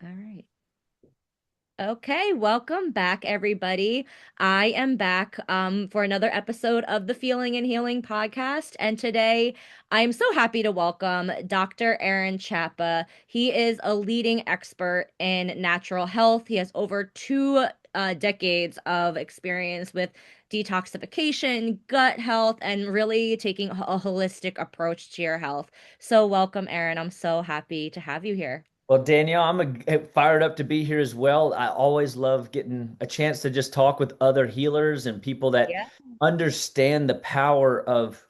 All right. Okay, welcome back, everybody. I am back for another episode of the Feeling and Healing podcast. And today I am so happy to welcome Dr. Aaron Chapa. He is a leading expert in natural health. He has over two decades of experience with detoxification, gut health, and really taking a holistic approach to your health. So, welcome, Aaron. I'm so happy to have you here. Well, Danielle, fired up to be here as well. I always love getting a chance to just talk with other healers and people that Yeah, understand the power of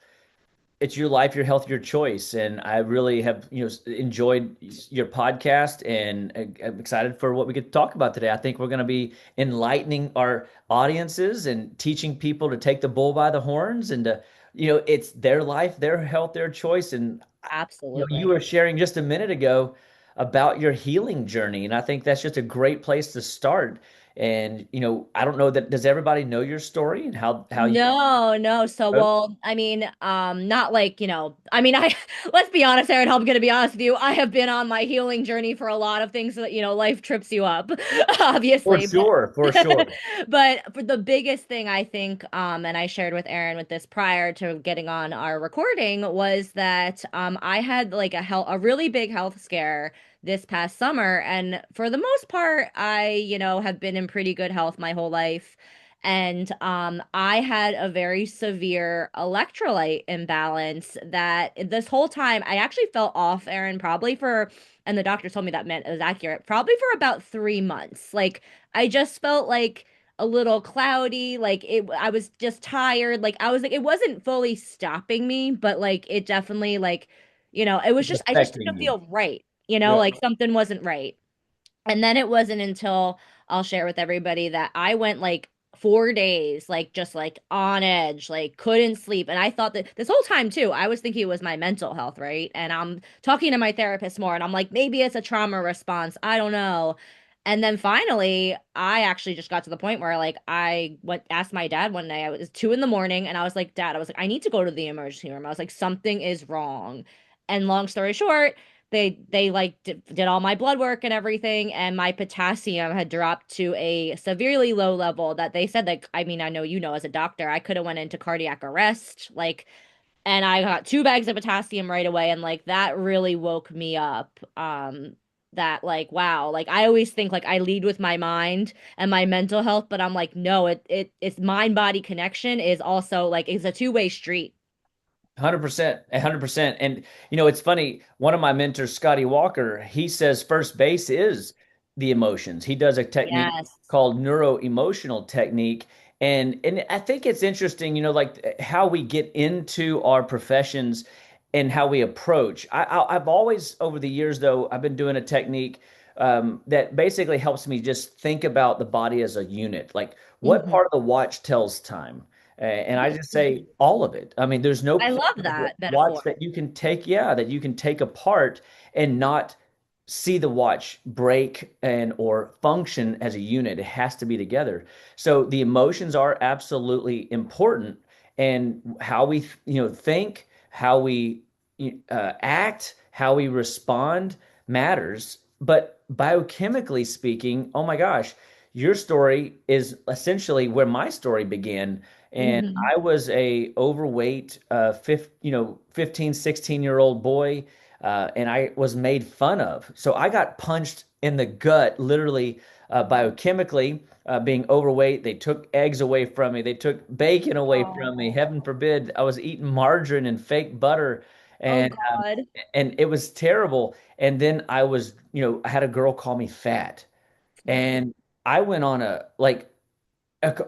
it's your life, your health, your choice. And I really have, enjoyed your podcast and I'm excited for what we get to talk about today. I think we're going to be enlightening our audiences and teaching people to take the bull by the horns and to, it's their life, their health, their choice. And you absolutely. were sharing just a minute ago about your healing journey, and I think that's just a great place to start. And I don't know that does everybody know your story and how you No, no. So, well, I mean, not like, I, let's be honest, Aaron, I'm gonna be honest with you. I have been on my healing journey for a lot of things that, life trips you up, for obviously. But, sure, for sure. but for the biggest thing I think, and I shared with Aaron with this prior to getting on our recording was that, I had like a really big health scare this past summer. And for the most part, I, have been in pretty good health my whole life. And I had a very severe electrolyte imbalance that this whole time I actually felt off, Aaron, probably for, and the doctor told me that meant it was accurate, probably for about 3 months. Like I just felt like a little cloudy, like I was just tired. Like I was like, it wasn't fully stopping me, but like it definitely like, it was It's just, I just affecting didn't you. feel right, Yeah. like something wasn't right. And then it wasn't until I'll share with everybody that I went like 4 days, like just like on edge, like couldn't sleep. And I thought that this whole time too, I was thinking it was my mental health, right? And I'm talking to my therapist more and I'm like, maybe it's a trauma response. I don't know. And then finally, I actually just got to the point where like I went asked my dad one day, I was 2 in the morning, and I was like, Dad, I was like, I need to go to the emergency room. I was like, something is wrong. And long story short, they like did all my blood work and everything, and my potassium had dropped to a severely low level that they said, like, I mean, I know, as a doctor, I could have went into cardiac arrest, like, and I got 2 bags of potassium right away, and like that really woke me up. That like, wow, like I always think like I lead with my mind and my mental health, but I'm like, no, it's mind body connection is also like it's a two-way street. 100%, 100%. And it's funny. One of my mentors, Scotty Walker, he says first base is the emotions. He does a technique Yes. called neuro emotional technique, and I think it's interesting. Like how we get into our professions and how we approach. I've always over the years though I've been doing a technique that basically helps me just think about the body as a unit. Like what Hmm. part of the watch tells time? And I just say all of it. I mean, there's no I part love of the that watch metaphor. that you can take, yeah, that you can take apart and not see the watch break and or function as a unit. It has to be together. So the emotions are absolutely important, and how we, think, how we act, how we respond matters. But biochemically speaking, oh my gosh, your story is essentially where my story began. And Hmm. I was a overweight 15, 16-year-old boy, and I was made fun of. So I got punched in the gut, literally, biochemically, being overweight. They took eggs away from me. They took bacon away from me. Oh, Heaven forbid, I was eating margarine and fake butter, oh and God. it was terrible. And then I had a girl call me fat, and I went on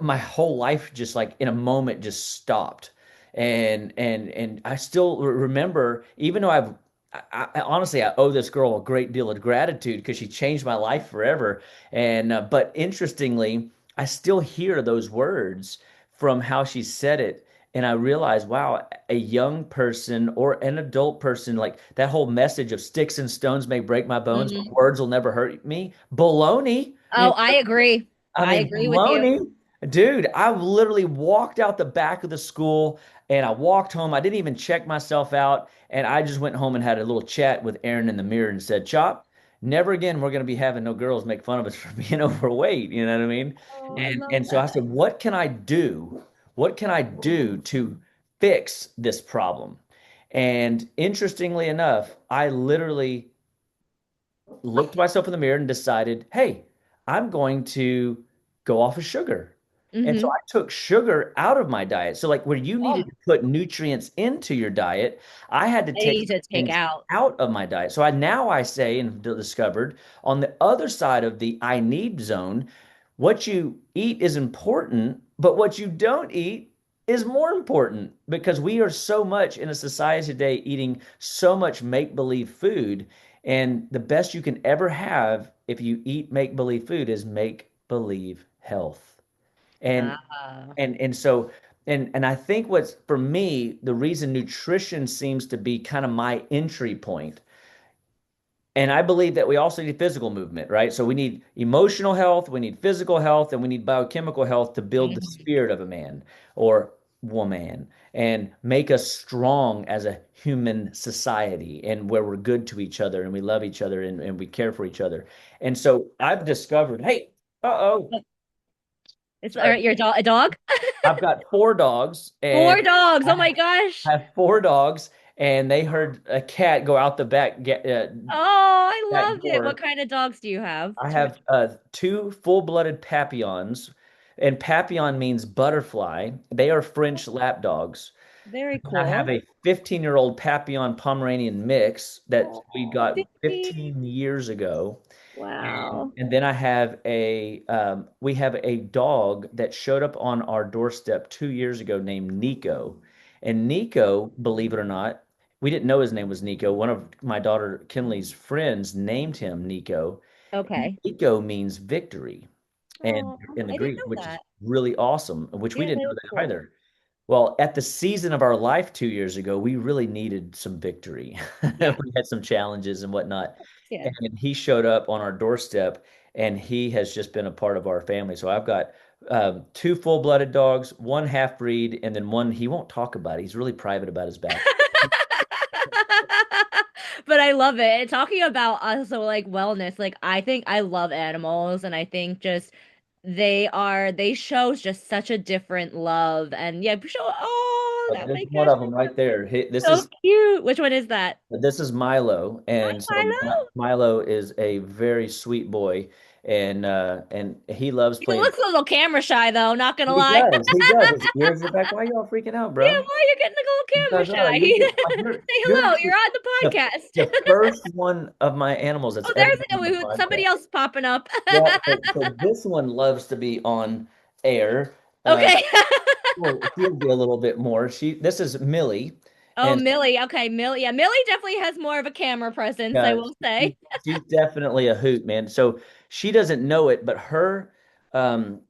my whole life just like in a moment just stopped. And I still remember, even though honestly I owe this girl a great deal of gratitude because she changed my life forever. And but interestingly, I still hear those words from how she said it. And I realized, wow, a young person or an adult person, like that whole message of sticks and stones may break my bones, but Mhm. words will never hurt me. Baloney. Oh, I agree. I I mean, agree with you. baloney. Dude, I literally walked out the back of the school and I walked home. I didn't even check myself out. And I just went home and had a little chat with Aaron in the mirror and said, Chop, never again we're going to be having no girls make fun of us for being overweight. You know what I mean? Oh, I And love and so I that. said, what can I do? What can I do to fix this problem? And interestingly enough, I literally looked myself in the mirror and decided, hey, I'm going to go off of sugar. And so Mm-hmm. I took sugar out of my diet. So, like where you Oh, needed to put nutrients into your diet, I had to I take need to take things out. out of my diet. So I say and discovered on the other side of the I need zone, what you eat is important, but what you don't eat is more important because we are so much in a society today eating so much make-believe food and the best you can ever have if you eat make believe food is make believe health. And Ah. and so and I think what's for me, the reason nutrition seems to be kind of my entry point and I believe that we also need physical movement, right? So we need emotional health, we need physical health, and we need biochemical health to build the Mhm. spirit of a man or woman and make us strong as a human society and where we're good to each other and we love each other and we care for each other. And so I've discovered, hey, uh-oh, It's all sorry, right, your dog, a dog? I've got four dogs and Four dogs. Oh I my gosh. have four dogs and they heard a cat go out the Oh, I back love it. What door. kind of dogs do you have? I have two full-blooded Papillons, and Papillon means butterfly. They are French lap dogs. Very And I have cool. a 15-year-old Papillon Pomeranian mix that we Oh, got baby. 15 years ago. And, Wow. and then I have we have a dog that showed up on our doorstep 2 years ago named Nico. And Nico, believe it or not, we didn't know his name was Nico. One of my daughter Kinley's friends named him Nico. Okay. Nico means victory and Oh, in the I didn't Greek, know which is that. really awesome, which we Yeah, didn't they know look that cool. either. Well, at the season of our life 2 years ago, we really needed some victory. Yeah. We had some challenges and whatnot. Yeah. And he showed up on our doorstep and he has just been a part of our family. So I've got two full-blooded dogs, one half-breed, and then one he won't talk about. He's really private about his back. But I love it. Talking about also like wellness, like I think I love animals and I think just they show just such a different love and yeah, show oh that There's my one gosh, of them right there. so cute. Which one is that? This is Milo, Hi, and so Milo. Milo is a very sweet boy, and he loves He playing. looks a little camera shy though, not gonna He lie. does, he does. His ears are back. Why y'all freaking out, Yeah, bro? why you're getting a little Because camera shy? Say you're hello, you're on the the, podcast. the first one of my animals that's Oh, ever there's been on the somebody podcast. else popping up. Yeah, so this one loves to be on air. Uh, Okay. well, she'll be a little bit more. This is Millie, Oh, and Millie. Okay, Millie. Yeah, Millie definitely has more of a camera presence, I yeah, will say. she's definitely a hoot, man. So she doesn't know it, but um,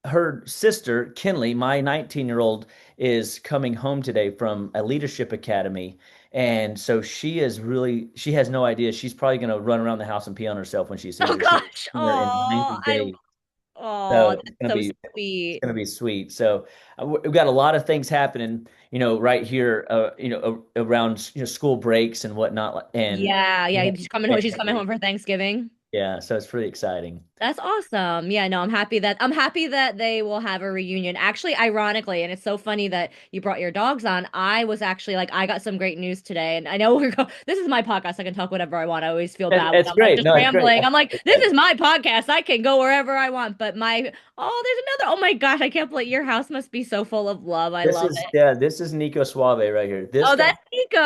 her sister, Kinley, my 19-year-old, is coming home today from a leadership academy. And so she has no idea. She's probably going to run around the house and pee on herself when she sees Oh her. She's gosh. been there in Oh, 90 days. So that's so it's sweet. gonna be sweet. So we've got a lot of things happening, right here, around school breaks and whatnot, and Yeah, we yeah. have She's coming home. She's coming family. home for Thanksgiving. Yeah, so it's pretty exciting. That's awesome. Yeah, no, I'm happy that they will have a reunion. Actually, ironically, and it's so funny that you brought your dogs on. I was actually like, I got some great news today, and I know this is my podcast. I can talk whatever I want. I always feel bad when It's I'm like great. just No, it's great. rambling. I'm like, this is my podcast. I can go wherever I want. But there's another. Oh my gosh, I can't believe your house must be so full of love. I love it. This is Nico Suave right here. This Oh, guy, that's Nico.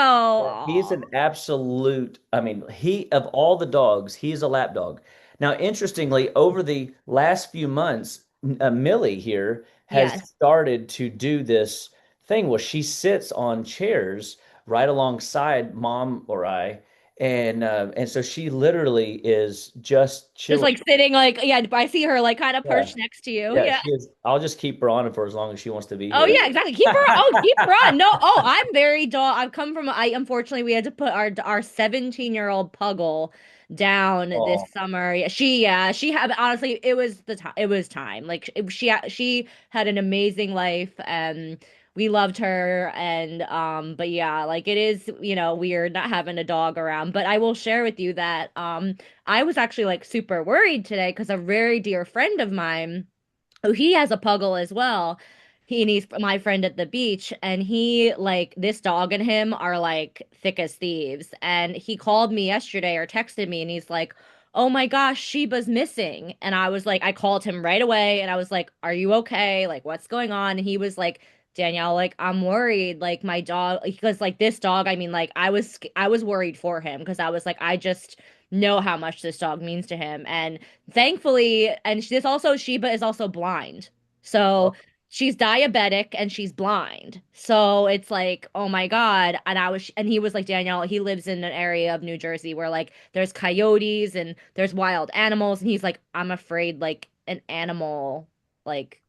he's Aw. an absolute, I mean, he of all the dogs, he's a lap dog. Now, interestingly, over the last few months, Millie here has Yes. started to do this thing where she sits on chairs right alongside mom or I, and so she literally is just Just chilling. like sitting like yeah, I see her like kind of Yeah, perched next to you. yeah, Yeah. she is. I'll just keep her on for as long as she wants to be Oh here. yeah, exactly. Keep her on. No, oh, I'm very dull. I've come from I unfortunately we had to put our 17-year-old puggle down this Oh, summer. She had honestly it was time. Like she had an amazing life. we loved her. And but yeah, like it is, weird not having a dog around. But I will share with you that I was actually like super worried today because a very dear friend of mine, oh, he has a puggle as well. And he's my friend at the beach, and he like this dog and him are like thick as thieves. And he called me yesterday or texted me, and he's like, "Oh my gosh, Sheba's missing." And I was like, I called him right away, and I was like, "Are you okay? Like, what's going on?" And he was like, "Danielle, like I'm worried, like my dog, because like this dog, I mean, like I was worried for him because I was like, I just know how much this dog means to him." And thankfully, and this also, Sheba is also blind. Oh, So she's diabetic and she's blind. So it's like, oh my God. And he was like, Danielle, he lives in an area of New Jersey where like there's coyotes and there's wild animals. And he's like, I'm afraid like an animal, like,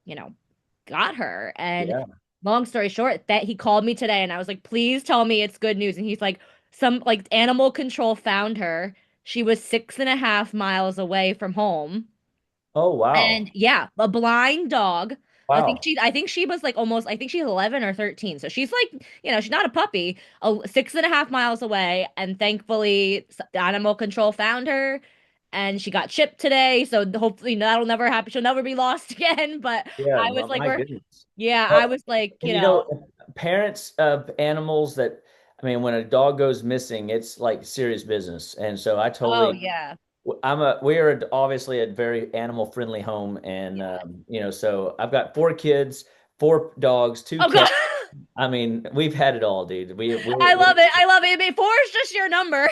got her. And yeah. long story short, that he called me today and I was like, please tell me it's good news. And he's like, some like animal control found her. She was 6.5 miles away from home. Oh, wow. And yeah, a blind dog. Wow. I think she was like almost, I think she's 11 or 13. So she's like, she's not a puppy, 6.5 miles away. And thankfully, animal control found her and she got chipped today. So hopefully that'll never happen. She'll never be lost again. But Yeah, I was like, my goodness. yeah, I Well, was like, and parents of animals that, I mean, when a dog goes missing, it's like serious business. And so I oh totally, yeah. we are obviously a very animal friendly home. And, Yeah. so I've got four kids, four dogs, two Oh God. cats. I mean, we've had it all, dude. I love it. I love it. Four is just your number.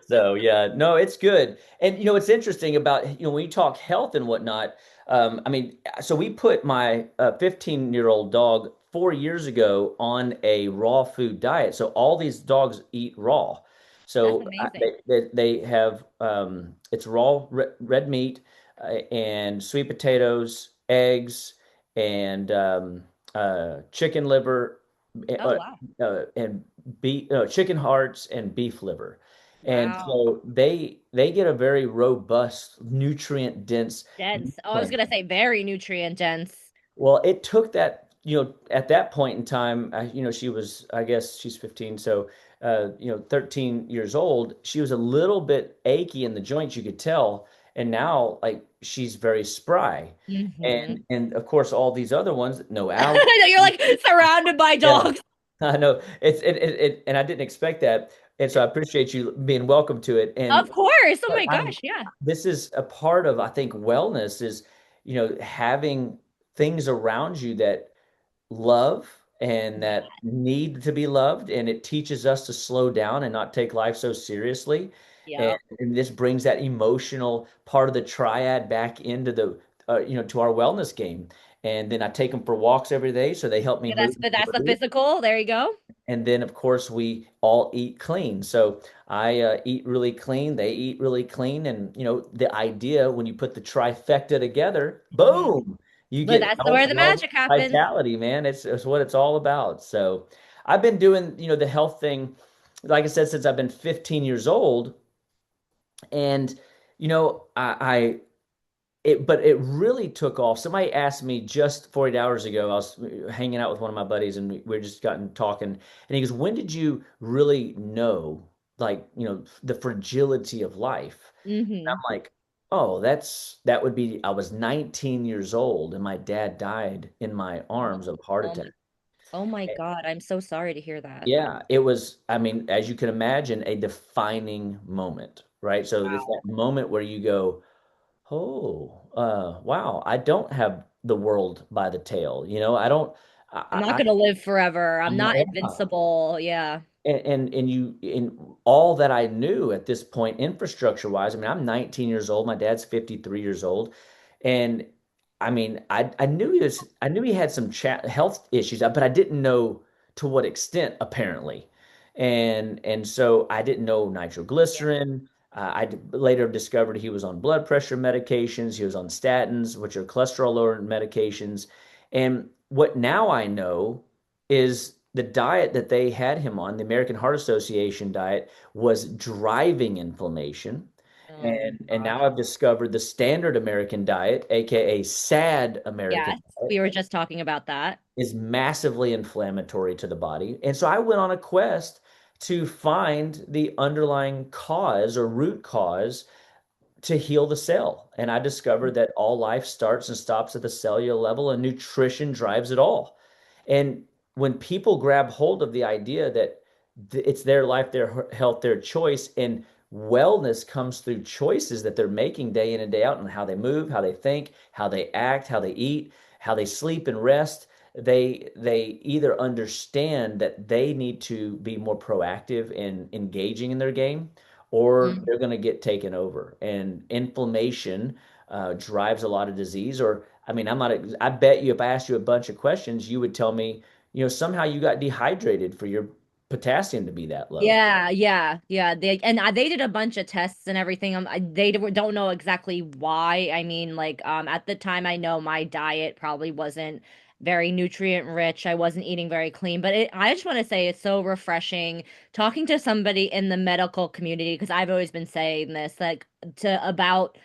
So yeah, no, it's good. And what's interesting about when you talk health and whatnot, I mean, so we put my 15-year-old dog 4 years ago on a raw food diet. So all these dogs eat raw. That's So amazing. they have it's raw red meat and sweet potatoes, eggs, and chicken liver, Oh uh, wow. and beef, chicken hearts and beef liver. And Wow. so they get a very robust, nutrient dense meal Dense. Oh, I was plan. gonna say very nutrient dense. Well, it took that, at that point in time, she was, I guess she's 15, so 13 years old. She was a little bit achy in the joints, you could tell, and now like she's very spry. Hmm. And of course all these other ones, no allergies. You're like surrounded by Yeah. dogs. I know and I didn't expect that, and so I appreciate you being welcome to it. And Of course. Oh but my I'm gosh. Yeah. this is a part of I think wellness is having things around you that love and that need to be loved, and it teaches us to slow down and not take life so seriously. and, Yep. and this brings that emotional part of the triad back into the to our wellness game. And then I take them for walks every day, so they help me Yeah, move. that's the physical. There you go. And then, of course, we all eat clean. So I eat really clean. They eat really clean. And, the idea when you put the trifecta together, Hmm. boom, you But get that's health, where the wealth, magic happens. vitality, man. It's what it's all about. So I've been doing, the health thing, like I said, since I've been 15 years old. And, but it really took off. Somebody asked me just 48 hours ago. I was hanging out with one of my buddies, and we just gotten talking. And he goes, "When did you really know, like, the fragility of life?" And Hmm. I'm like, "Oh, that would be. I was 19 years old, and my dad died in my arms of heart Oh attack." my, oh my God. I'm so sorry to hear that. Yeah, it was, I mean, as you can imagine, a defining moment, right? So it's that Wow. moment where you go, oh, wow. I don't have the world by the tail. I don't, I'm not I, gonna live forever. I'm not yeah. invincible. Yeah. And you, in all that I knew at this point, infrastructure wise, I mean, I'm 19 years old. My dad's 53 years old. And I mean, I knew he had some health issues, but I didn't know to what extent, apparently. And so I didn't know Yeah. nitroglycerin. Later discovered he was on blood pressure medications. He was on statins, which are cholesterol lowering medications. And what now I know is the diet that they had him on, the American Heart Association diet, was driving inflammation. And Gosh. now I've discovered the standard American diet, aka sad American Yes, diet, we were just talking about that. is massively inflammatory to the body. And so I went on a quest to find the underlying cause or root cause to heal the cell. And I discovered that all life starts and stops at the cellular level, and nutrition drives it all. And when people grab hold of the idea that it's their life, their health, their choice, and wellness comes through choices that they're making day in and day out, and how they move, how they think, how they act, how they eat, how they sleep and rest, they either understand that they need to be more proactive in engaging in their game, or Mm. they're going to get taken over. And inflammation drives a lot of disease. Or, I mean, I bet you if I asked you a bunch of questions, you would tell me, somehow you got dehydrated for your potassium to be that low. Yeah, yeah, yeah. They did a bunch of tests and everything. Don't know exactly why. I mean, at the time, I know my diet probably wasn't very nutrient rich. I wasn't eating very clean, but I just want to say it's so refreshing talking to somebody in the medical community, because I've always been saying this, like, to about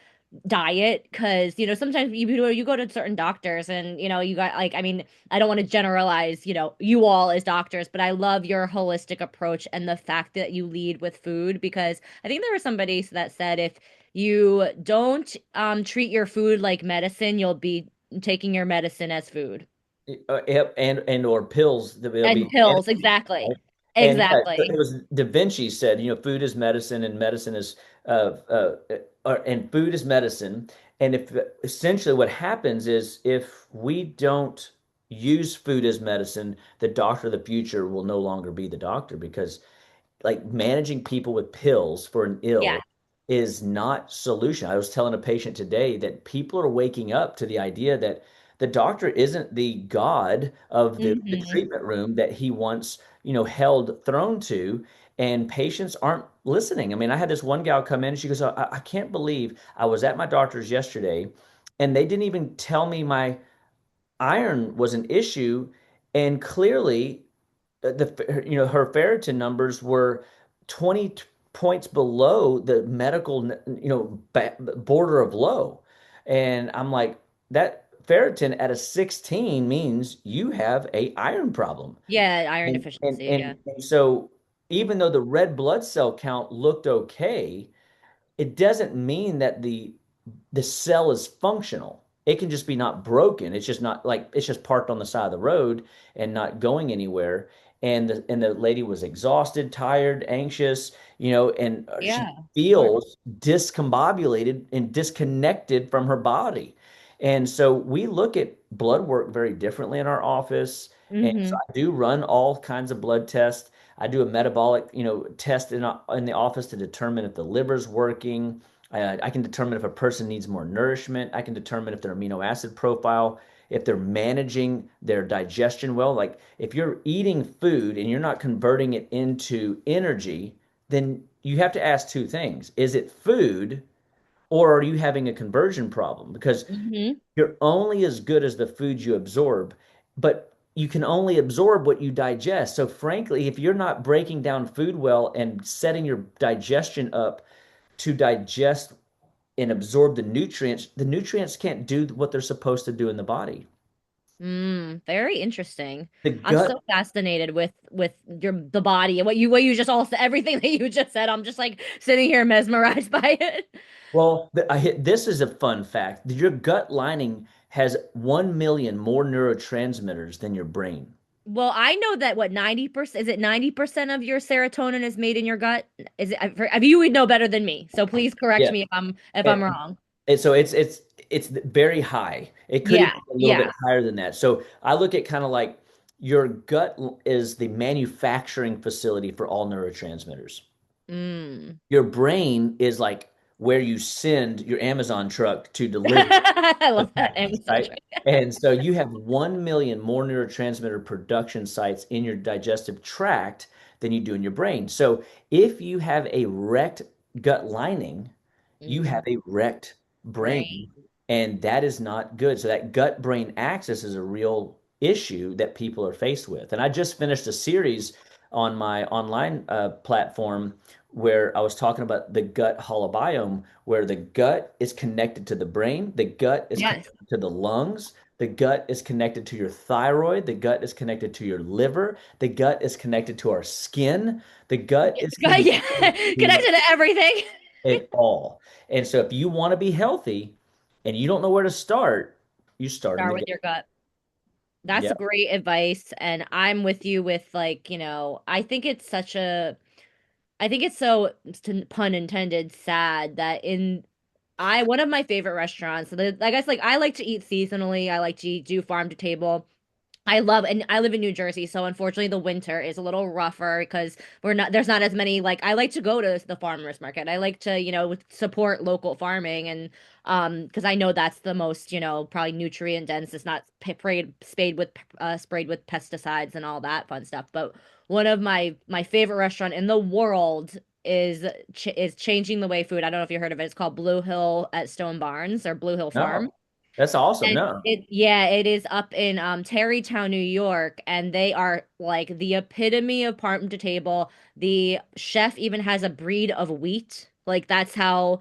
diet, because sometimes you go to certain doctors and you got, like, I mean, I don't want to generalize you all as doctors, but I love your holistic approach and the fact that you lead with food, because I think there was somebody that said if you don't treat your food like medicine, you'll be taking your medicine as food Yep, and or pills that will and be pills. energy, Exactly, right? And yeah, it exactly. was Da Vinci said, food is medicine, and medicine is and food is medicine. And if essentially what happens is if we don't use food as medicine, the doctor of the future will no longer be the doctor, because like managing people with pills for an Yeah. ill is not solution. I was telling a patient today that people are waking up to the idea that the doctor isn't the god of the Hmm. treatment room that he once, held throne to, and patients aren't listening. I mean, I had this one gal come in and she goes, I can't believe I was at my doctor's yesterday and they didn't even tell me my iron was an issue, and clearly her ferritin numbers were 20 points below the medical border of low. And I'm like, that ferritin at a 16 means you have a iron problem. Yeah, iron and and deficiency. Yeah. and, and so even though the red blood cell count looked okay, it doesn't mean that the cell is functional. It can just be not broken. It's just not, like, it's just parked on the side of the road and not going anywhere. And the lady was exhausted, tired, anxious, and she Yeah, of course. feels discombobulated and disconnected from her body. And so we look at blood work very differently in our office. And so Hmm. I do run all kinds of blood tests. I do a metabolic, test in the office to determine if the liver's working. I can determine if a person needs more nourishment. I can determine if their amino acid profile, if they're managing their digestion well. Like if you're eating food and you're not converting it into energy, then you have to ask two things. Is it food, or are you having a conversion problem? Because Hmm. you're only as good as the food you absorb, but you can only absorb what you digest. So frankly, if you're not breaking down food well and setting your digestion up to digest and absorb the nutrients can't do what they're supposed to do in the body. Very interesting. The I'm gut, so fascinated with the body and what you just all said, everything that you just said. I'm just like sitting here mesmerized by it. well, this is a fun fact. Your gut lining has 1 million more neurotransmitters than your brain. Well, I know that, what, 90%, is it 90% of your serotonin is made in your gut? Is it, you would know better than me. So please correct Yeah. me if I'm And, wrong. and so it's very high. It could even Yeah, be a little bit yeah. higher than that. So I look at kind of like your gut is the manufacturing facility for all neurotransmitters. Mm. Your brain is like where you send your Amazon truck to deliver I the love that package, Amazon right? trick. And so you have 1 million more neurotransmitter production sites in your digestive tract than you do in your brain. So if you have a wrecked gut lining, you have Mm. a wrecked brain, Brain. and that is not good. So that gut brain axis is a real issue that people are faced with. And I just finished a series on my online platform where I was talking about the gut holobiome, where the gut is connected to the brain, the gut is Yes. connected to the lungs, the gut is connected to your thyroid, the gut is connected to your liver, the gut is connected to our skin, the gut is Yeah. connected to Connected to everything. it all. And so if you want to be healthy and you don't know where to start, you start in Start the with gut. your gut. That's Yeah. great advice. And I'm with you with like, I think it's such a, I think it's so, pun intended, sad that one of my favorite restaurants, I guess like I like to eat seasonally. I like to do farm to table. And I live in New Jersey, so unfortunately the winter is a little rougher because there's not as many, like, I like to go to the farmers market. I like to, support local farming and because I know that's the most, probably nutrient dense. It's not sprayed with pesticides and all that fun stuff. But one of my favorite restaurant in the world is changing the way food. I don't know if you heard of it. It's called Blue Hill at Stone Barns or Blue Hill Farm. No. That's awesome. And No. it is up in Tarrytown, New York, and they are like the epitome of farm to table. The chef even has a breed of wheat. Like that's how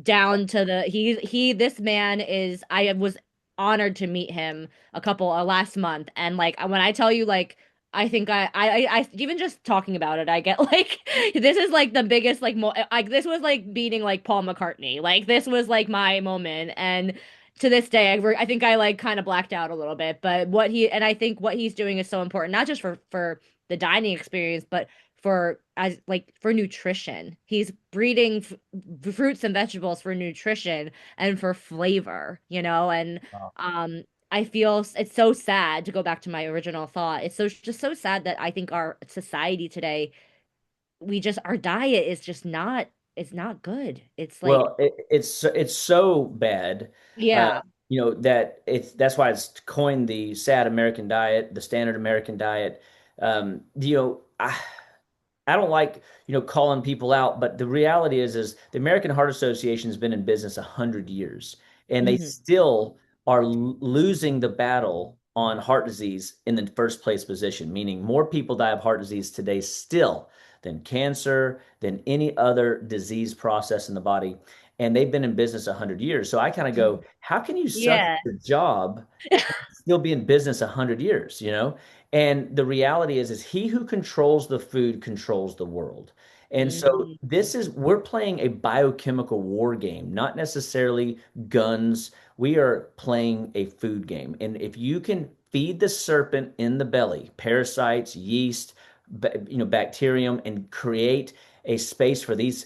down to the this man is. I was honored to meet him a couple last month, and like when I tell you, like, I think I even just talking about it, I get like this is like the biggest like like this was like beating like Paul McCartney. Like this was like my moment. And to this day I think I like kind of blacked out a little bit, but I think what he's doing is so important, not just for the dining experience, but for nutrition. He's breeding fruits and vegetables for nutrition and for flavor, and Wow. um I feel it's so sad, to go back to my original thought. It's just so sad that I think our society today, our diet is just not, it's not good. It's like, Well, it's so bad, uh, yeah. that that's why it's coined the sad American diet, the standard American diet. I don't like, calling people out, but the reality is the American Heart Association has been in business 100 years, and they Hmm. still are losing the battle on heart disease in the first place position, meaning more people die of heart disease today still than cancer, than any other disease process in the body. And they've been in business 100 years. So I kind of go, how can you suck at Yeah. your job still be in business 100 years, you know? And the reality is he who controls the food controls the world. And so Hmm. we're playing a biochemical war game, not necessarily guns. We are playing a food game. And if you can feed the serpent in the belly, parasites, yeast, bacterium, and create a space for these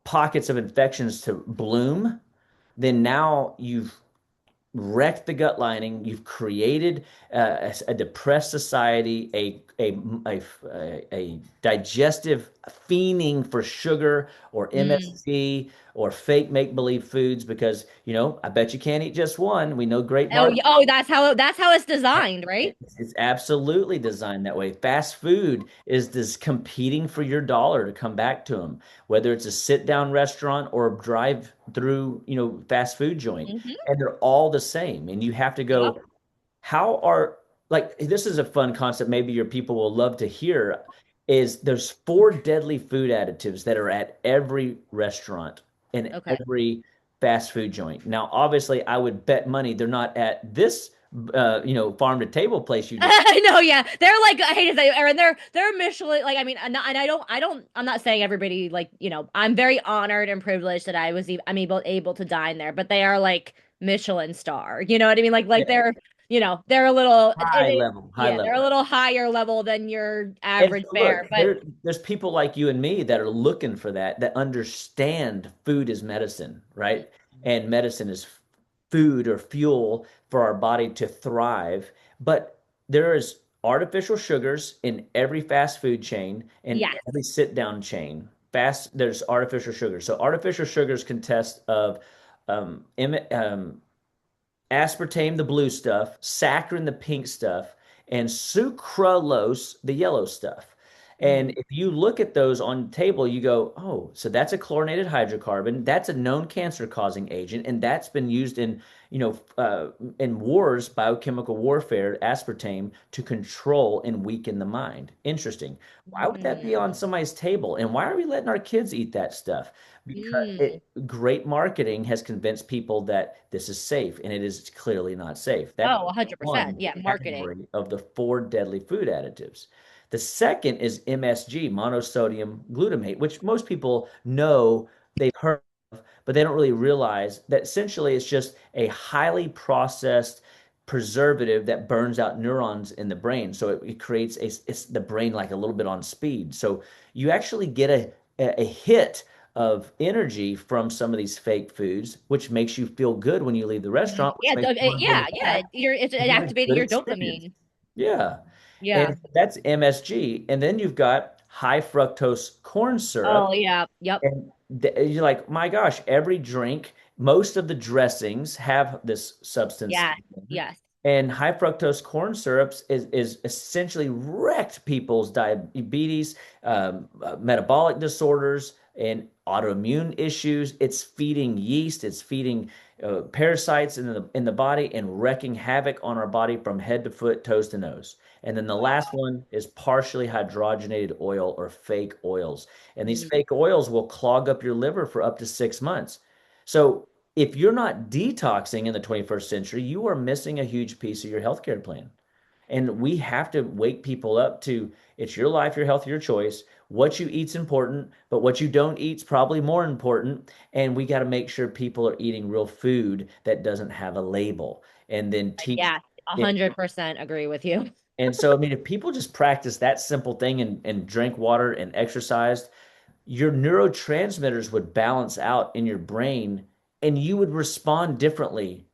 pockets of infections to bloom, then now you've wrecked the gut lining. You've created a depressed society, a digestive fiending for sugar or Mm. MSG or fake make believe foods because, I bet you can't eat just one. We know great Oh, marketing. oh, that's how it's designed, right? It's absolutely designed that way. Fast food is this competing for your dollar to come back to them, whether it's a sit down restaurant or a drive through, fast food joint. Hmm. And they're all the same. And you have to Yep. go, how are, like, this is a fun concept maybe your people will love to hear, is there's four deadly food additives that are at every restaurant in Okay. every fast food joint. Now, obviously, I would bet money they're not at this farm to table place you just. I know, yeah. They're like, I hate to say, Aaron, they're Michelin. Like, I mean, and I'm not saying everybody, like, I'm very honored and privileged that I'm able to dine there, but they are like Michelin star. You know what I mean? Like Yeah, they're a little, high level, high yeah, they're a level. little higher level than your And average so look, fare. But there's people like you and me that are looking for that understand food is medicine, right? And medicine is food or fuel for our body to thrive. But there is artificial sugars in every fast food chain and yes. every sit down chain. There's artificial sugars. So artificial sugars consist of um, aspartame, the blue stuff, saccharin, the pink stuff, and sucralose, the yellow stuff. And if you look at those on the table, you go, oh, so that's a chlorinated hydrocarbon. That's a known cancer-causing agent, and that's been used in, in wars, biochemical warfare, aspartame, to control and weaken the mind. Interesting. Why would that be on Mm. somebody's table? And why are we letting our kids eat that stuff? Because Mm. great marketing has convinced people that this is safe, and it is clearly not safe. That's Oh, 100%. one Yeah, marketing. category of the four deadly food additives. The second is MSG, monosodium glutamate, which most people know they've heard, but they don't really realize that essentially it's just a highly processed preservative that burns out neurons in the brain. So it creates it's the brain like a little bit on speed. So you actually get a hit of energy from some of these fake foods, which makes you feel good when you leave the Mhm. restaurant, which Yeah, makes you want to yeah, go yeah. back. It's You had a activating good your experience. dopamine. Yeah. Yeah. And that's MSG. And then you've got high fructose corn syrup. Oh, yeah. Yep. And you're like, my gosh, every drink, most of the dressings have this substance Yeah. in them. Yes. And high fructose corn syrups is essentially wrecked people's diabetes, metabolic disorders, and autoimmune issues. It's feeding yeast, it's feeding parasites in the body and wrecking havoc on our body from head to foot, toes to nose. And then the last Wow. one is partially hydrogenated oil or fake oils. And these Mm. fake oils will clog up your liver for up to 6 months. So if you're not detoxing in the 21st century, you are missing a huge piece of your healthcare plan. And we have to wake people up to it's your life, your health, your choice. What you eat's important, but what you don't eat's probably more important. And we got to make sure people are eating real food that doesn't have a label and then teach Yeah, it. 100% agree with you. And so, I mean, if people just practice that simple thing and drink water and exercise, your neurotransmitters would balance out in your brain and you would respond differently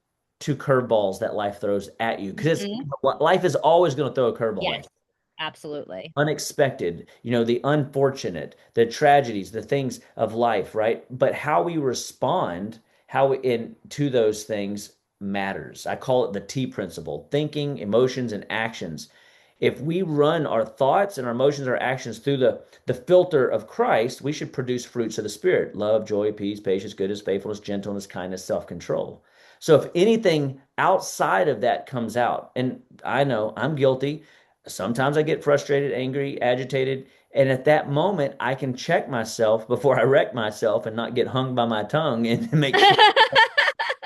to curveballs that life throws at you because Mhm. life is always going to throw a curveball at Yes, you. absolutely. Unexpected, the unfortunate, the tragedies, the things of life, right? But how we respond, how we, in to those things matters. I call it the T principle: thinking, emotions, and actions. If we run our thoughts and our emotions, our actions through the filter of Christ, we should produce fruits of the Spirit: love, joy, peace, patience, goodness, faithfulness, gentleness, kindness, self-control. So if anything outside of that comes out, and I know I'm guilty, sometimes I get frustrated, angry, agitated, and at that moment I can check myself before I wreck myself and not get hung by my tongue and make sure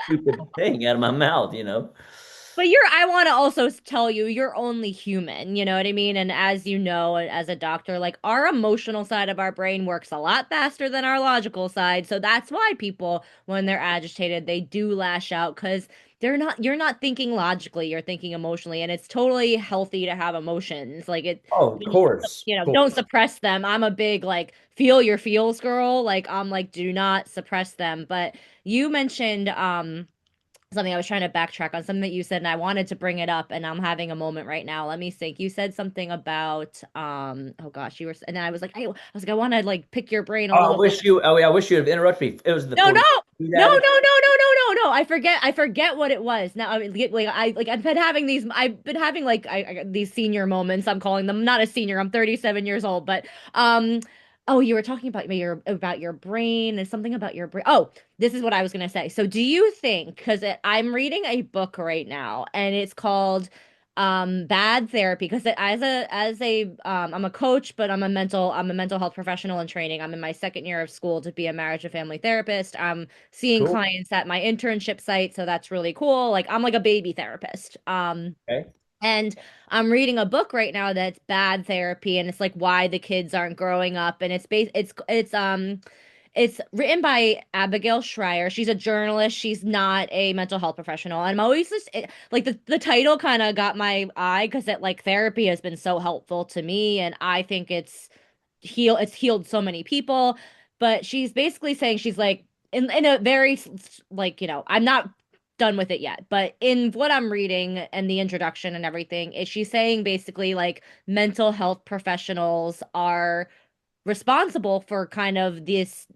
stupid thing out of my mouth. But I want to also tell you, you're only human, you know what I mean? And as you know, as a doctor, like our emotional side of our brain works a lot faster than our logical side. So that's why people, when they're agitated, they do lash out because you're not thinking logically, you're thinking emotionally. And it's totally healthy to have emotions. Like Oh, of course. Of don't course. suppress them. I'm a big like feel your feels girl. Like I'm like, do not suppress them. But you mentioned, something I was trying to backtrack on something that you said, and I wanted to bring it up, and I'm having a moment right now. Let me think. You said something about oh gosh, and then I was like, I want to like pick your brain a Oh, I little bit. wish you. Oh, yeah, I wish you would have interrupted me. It was the No, no, four food no, no, no, addict. no, no, no, no. I forget what it was. Now, I mean, I've been having like these senior moments. I'm calling them. I'm not a senior. I'm 37 years old, but um, oh, you were talking about your brain and something about your brain. Oh, this is what I was gonna say. So, do you think? Because I'm reading a book right now, and it's called bad therapy because I'm a coach, but I'm a mental health professional in training. I'm in my second year of school to be a marriage and family therapist. I'm seeing Cool. clients at my internship site, so that's really cool. Like I'm like a baby therapist. Okay. And I'm reading a book right now that's bad therapy, and it's like why the kids aren't growing up, and it's written by Abigail Schreier. She's a journalist. She's not a mental health professional. And I'm always like the title kind of got my eye because it like therapy has been so helpful to me, and I think it's healed so many people. But she's basically saying she's like in a very like I'm not done with it yet, but in what I'm reading and the introduction and everything, is she's saying basically like mental health professionals are responsible for kind of this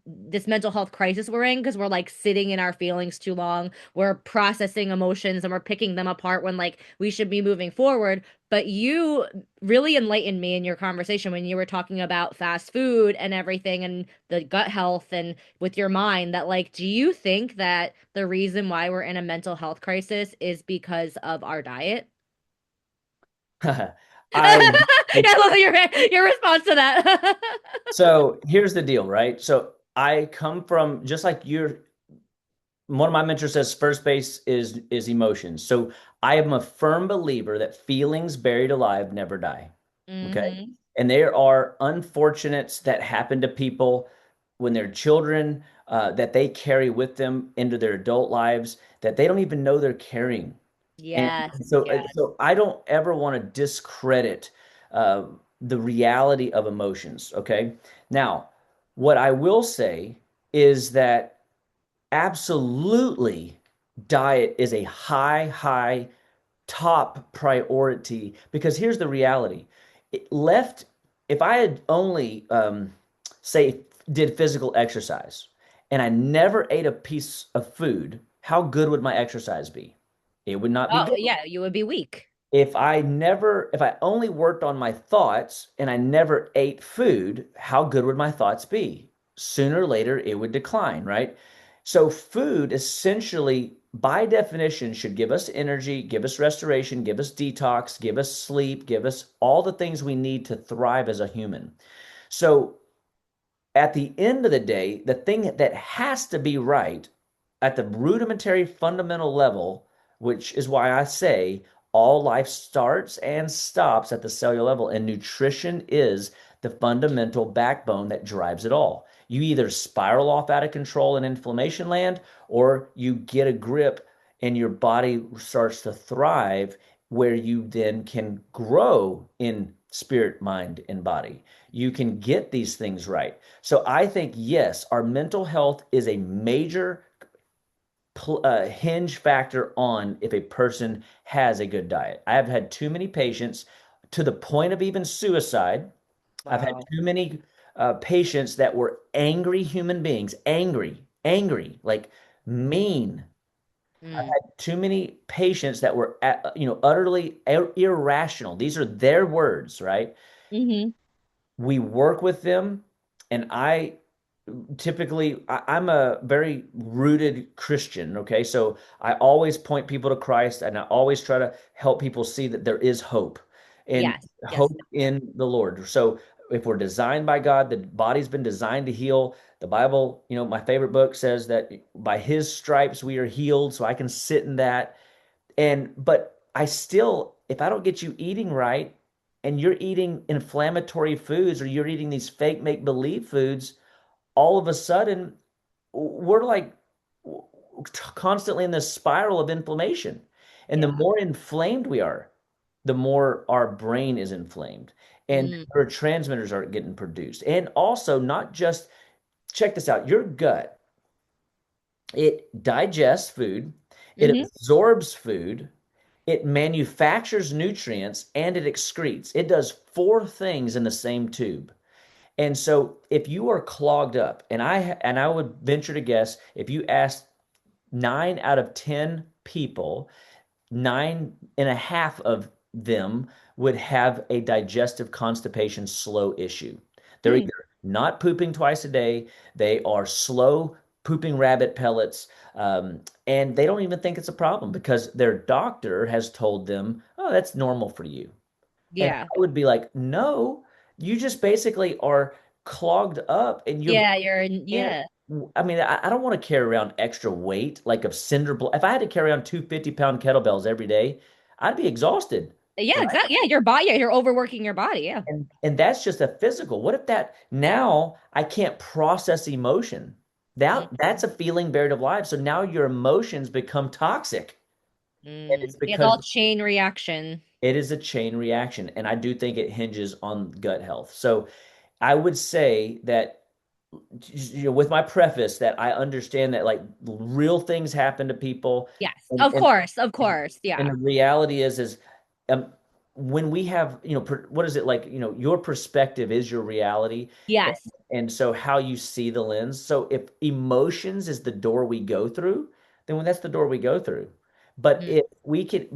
mental health crisis we're in because we're like sitting in our feelings too long. We're processing emotions and we're picking them apart when like we should be moving forward. But you really enlightened me in your conversation when you were talking about fast food and everything and the gut health and with your mind that like, do you think that the reason why we're in a mental health crisis is because of our diet? I I love your response to that. so here's the deal, right? So I come from just like you're one of my mentors says first base is emotions. So I am a firm believer that feelings buried alive never die. Okay. Hmm. And there are unfortunates that happen to people when they're children that they carry with them into their adult lives that they don't even know they're carrying. And Yes, so, yes. so I don't ever want to discredit uh, the reality of emotions. Okay. Now, what I will say is that absolutely diet is a high top priority because here's the reality. It left, if I had only, say, did physical exercise and I never ate a piece of food, how good would my exercise be? It would not be Oh, good. yeah, you would be weak. If I only worked on my thoughts and I never ate food, how good would my thoughts be? Sooner or later, it would decline, right? So, food essentially, by definition, should give us energy, give us restoration, give us detox, give us sleep, give us all the things we need to thrive as a human. So, at the end of the day, the thing that has to be right at the rudimentary fundamental level, which is why I say all life starts and stops at the cellular level, and nutrition is the fundamental backbone that drives it all. You either spiral off out of control in inflammation land, or you get a grip and your body starts to thrive, where you then can grow in spirit, mind, and body. You can get these things right. So I think, yes, our mental health is a major hinge factor on if a person has a good diet. I have had too many patients to the point of even suicide. I've had Wow. too many patients that were angry human beings, angry, like mean. I've Mm. had too many patients that were, utterly irrational. These are their words, right? Hmm. We work with them, and I'm a very rooted Christian. Okay, so I always point people to Christ, and I always try to help people see that there is hope and Yes, yes. hope in the Lord. So if we're designed by God, the body's been designed to heal. The Bible, my favorite book says that by his stripes we are healed, so I can sit in that. But I still, if I don't get you eating right and you're eating inflammatory foods or you're eating these fake make believe foods, all of a sudden we're like constantly in this spiral of inflammation. And the Yeah. more inflamed we are, the more our brain is inflamed and Mm. neurotransmitters aren't getting produced. And also, not just check this out, your gut, it digests food, it Hmm. absorbs food, it manufactures nutrients, and it excretes. It does four things in the same tube. And so if you are clogged up, and I would venture to guess if you ask 9 out of 10 people, nine and a half of them would have a digestive constipation slow issue. They're Mm. either not pooping twice a day, they are slow pooping rabbit pellets, and they don't even think it's a problem because their doctor has told them, oh, that's normal for you. And Yeah. I would be like, no, you just basically are clogged up and you're Yeah, can't. yeah. I mean, I don't want to carry around extra weight like of cinder block. If I had to carry around 250-pound kettlebells every day, I'd be exhausted. Yeah, Right. exactly. Yeah, your body, yeah, you're overworking your body. Yeah. And that's just a physical. What if that now I can't process emotion? Mm. That's a feeling buried alive. So now your emotions become toxic. And Mm. it's Yeah, it's because all chain reaction. it is a chain reaction. And I do think it hinges on gut health. So I would say that with my preface that I understand that like real things happen to people, Yes. and Of course. Of course. and Yeah. the reality is um, when we have, what is it like, your perspective is your reality. And, Yes. and so how you see the lens. So if emotions is the door we go through, then that's the door we go through. But Mm,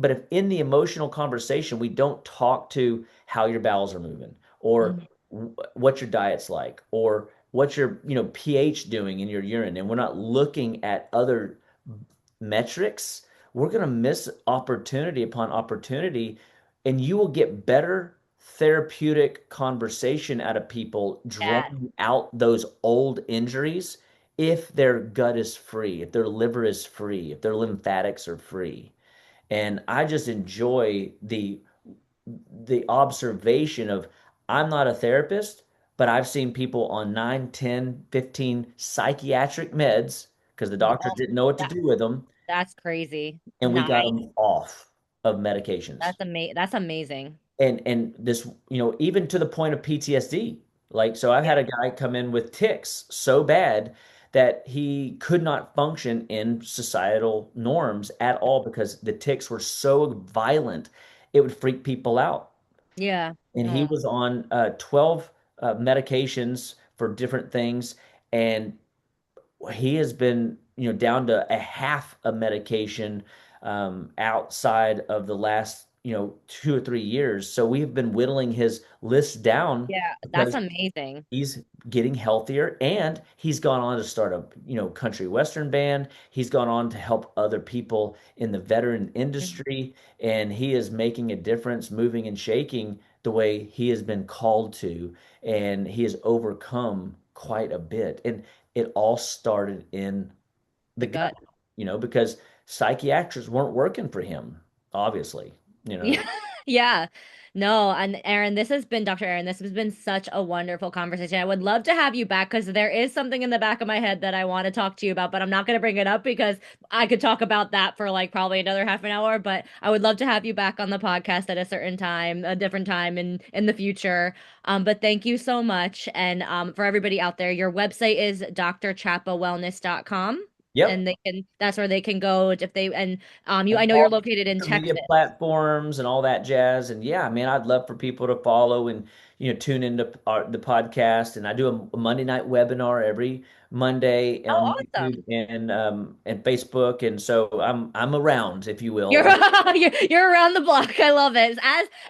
if in the emotional conversation, we don't talk to how your bowels are moving or mhm. what your diet's like or what your, pH doing in your urine, and we're not looking at other metrics, we're going to miss opportunity upon opportunity, and you will get better therapeutic conversation out of people Yes. drawing out those old injuries if their gut is free, if their liver is free, if their lymphatics are free. And I just enjoy the observation of, I'm not a therapist, but I've seen people on 9, 10, 15 psychiatric meds because the doctors Oh, didn't know what to that, do with them, that's crazy. and we got 9. them off of medications. That's amazing. And this, even to the point of PTSD. Like, so I've Yeah. had a guy come in with tics so bad that he could not function in societal norms at all because the tics were so violent, it would freak people out. Yeah. And he Oh, was on 12 medications for different things, and he has been, down to a half a medication outside of the last, 2 or 3 years. So we have been whittling his list down yeah. That's because amazing. he's getting healthier, and he's gone on to start a, country western band. He's gone on to help other people in the veteran Mhm. industry, and he is making a difference, moving and shaking the way he has been called to, and he has overcome quite a bit. And it all started in the The gut, gut. because psychiatrists weren't working for him, obviously, you Yeah. know. Yeah. No, and Aaron, this has been Dr. Aaron. This has been such a wonderful conversation. I would love to have you back because there is something in the back of my head that I want to talk to you about, but I'm not going to bring it up because I could talk about that for like probably another half an hour. But I would love to have you back on the podcast at a certain time, a different time in the future. But thank you so much. And for everybody out there, your website is drchapawellness.com. Yep. And that's where they can go if they, and I And know you're all located the in social media Texas. platforms and all that jazz. And yeah, man, I'd love for people to follow and, tune into the podcast. And I do a Monday night webinar every Monday on Oh, awesome. YouTube and Facebook. And so I'm around, if you will. You're you're around the block. I love it.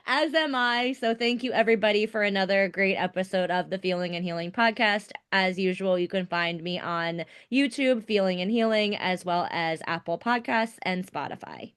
As am I. So thank you everybody for another great episode of the Feeling and Healing podcast. As usual, you can find me on YouTube, Feeling and Healing, as well as Apple Podcasts and Spotify.